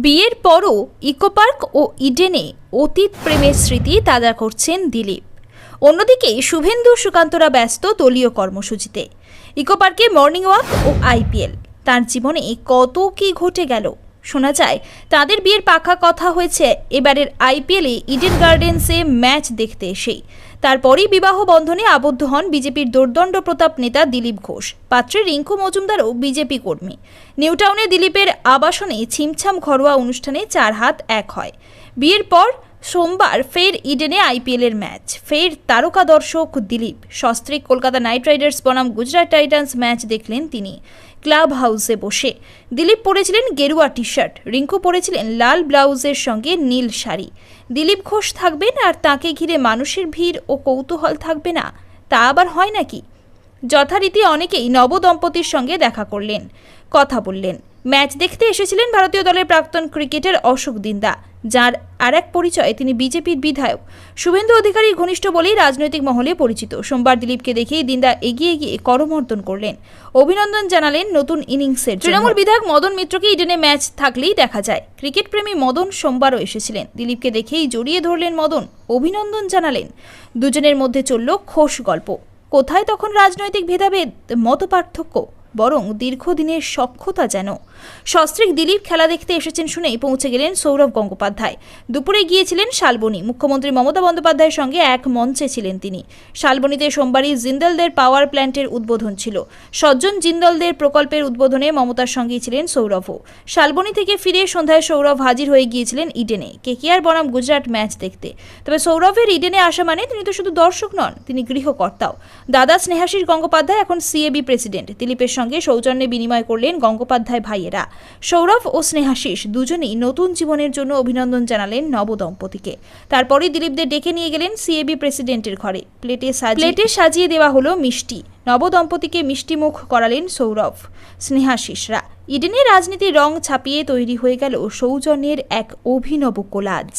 বিয়ের পরও ইকোপার্ক ও ইডেনে অতীত প্রেমের স্মৃতি তাজা করছেন দিলীপ। অন্যদিকে শুভেন্দু সুকান্তরা ব্যস্ত দলীয় কর্মসূচিতে। ইকোপার্কে মর্নিং ওয়াক ও আইপিএল, তার জীবনে কত কি ঘটে গেল। শোনা যায় তাদের বিয়ের পাকা কথা হয়েছে এবারের আইপিএলে ইডেন গার্ডেন্সে ম্যাচ দেখতে এসেই। তারপরই বিবাহ বন্ধনে আবদ্ধ হন বিজেপির দোর্দণ্ড প্রতাপ নেতা দিলীপ ঘোষ। পাত্রে রিঙ্কু মজুমদারও বিজেপি কর্মী। নিউটাউনে দিলীপের আবাসনে ছিমছাম ঘরোয়া অনুষ্ঠানে 4 হাত 1 হয়। বিয়ের পর সোমবার ফের ইডেনে আইপিএলের ম্যাচ, ফের তারকা দর্শক দিলীপ। সস্ত্রীক কলকাতা নাইট রাইডার্স বনাম গুজরাট টাইটান্স ম্যাচ দেখলেন তিনি ক্লাব হাউসে বসে। দিলীপ পরেছিলেন গেরুয়া টি শার্ট, রিঙ্কু পরেছিলেন লাল ব্লাউজের সঙ্গে নীল শাড়ি। দিলীপ ঘোষ থাকবেন আর তাকে ঘিরে মানুষের ভিড় ও কৌতূহল থাকবে না, তা আবার হয় নাকি? যথারীতি অনেকেই নবদম্পতির সঙ্গে দেখা করলেন, কথা বললেন। ম্যাচ দেখতে এসেছিলেন ভারতীয় দলের প্রাক্তন ক্রিকেটার অশোক দিন্দা, যার আরেক পরিচয় তিনি বিজেপির বিধায়ক। শুভেন্দু অধিকারীর ঘনিষ্ঠ বলেই রাজনৈতিক মহলে পরিচিত। সোমবার দিলীপকে দেখেই দিন্দা এগিয়ে গিয়ে করমর্দন করলেন, অভিনন্দন জানালেন নতুন ইনিংসের। তৃণমূল বিধায়ক মদন মিত্রকে ইডেনে ম্যাচ থাকলেই দেখা যায়। ক্রিকেট প্রেমী মদন সোমবারও এসেছিলেন। দিলীপকে দেখেই জড়িয়ে ধরলেন মদন, অভিনন্দন জানালেন। দুজনের মধ্যে চলল খোশ গল্প। কোথায় তখন রাজনৈতিক ভেদাভেদ, মতপার্থক্য, বরং দীর্ঘদিনের সখ্যতা যেন। সস্ত্রীক দিলীপ খেলা দেখতে এসেছেন শুনেই পৌঁছে গেলেন সৌরভ গঙ্গোপাধ্যায়। দুপুরে গিয়েছিলেন শালবনী। মুখ্যমন্ত্রী মমতা বন্দ্যোপাধ্যায়ের সঙ্গে এক মঞ্চে ছিলেন তিনি। শালবনীতে সোমবারই জিন্দলদের পাওয়ার প্ল্যান্টের উদ্বোধন ছিল। সজ্জন জিন্দলদের প্রকল্পের উদ্বোধনে মমতার সঙ্গেই ছিলেন সৌরভও। শালবনী থেকে ফিরে সন্ধ্যায় সৌরভ হাজির হয়ে গিয়েছিলেন ইডেনে কেকেআর বনাম গুজরাট ম্যাচ দেখতে। তবে সৌরভের ইডেনে আসা মানে তিনি তো শুধু দর্শক নন, তিনি গৃহকর্তাও। দাদা স্নেহাশিস গঙ্গোপাধ্যায় এখন সিএবি প্রেসিডেন্ট। দিলীপের সঙ্গে সৌজন্যে বিনিময় করলেন গঙ্গোপাধ্যায় ভাইয়েরা। সৌরভ ও স্নেহাশিস দুজনেই নতুন জীবনের জন্য অভিনন্দন জানালেন নবদম্পতিকে। তারপরে দিলীপদের ডেকে নিয়ে গেলেন সিএবি প্রেসিডেন্টের ঘরে। প্লেটে সাজিয়ে দেওয়া হলো মিষ্টি। নবদম্পতিকে মিষ্টিমুখ করালেন সৌরভ স্নেহাশিসরা। ইডেনে রাজনীতির রং ছাপিয়ে তৈরি হয়ে গেল সৌজন্যের এক অভিনব কোলাজ।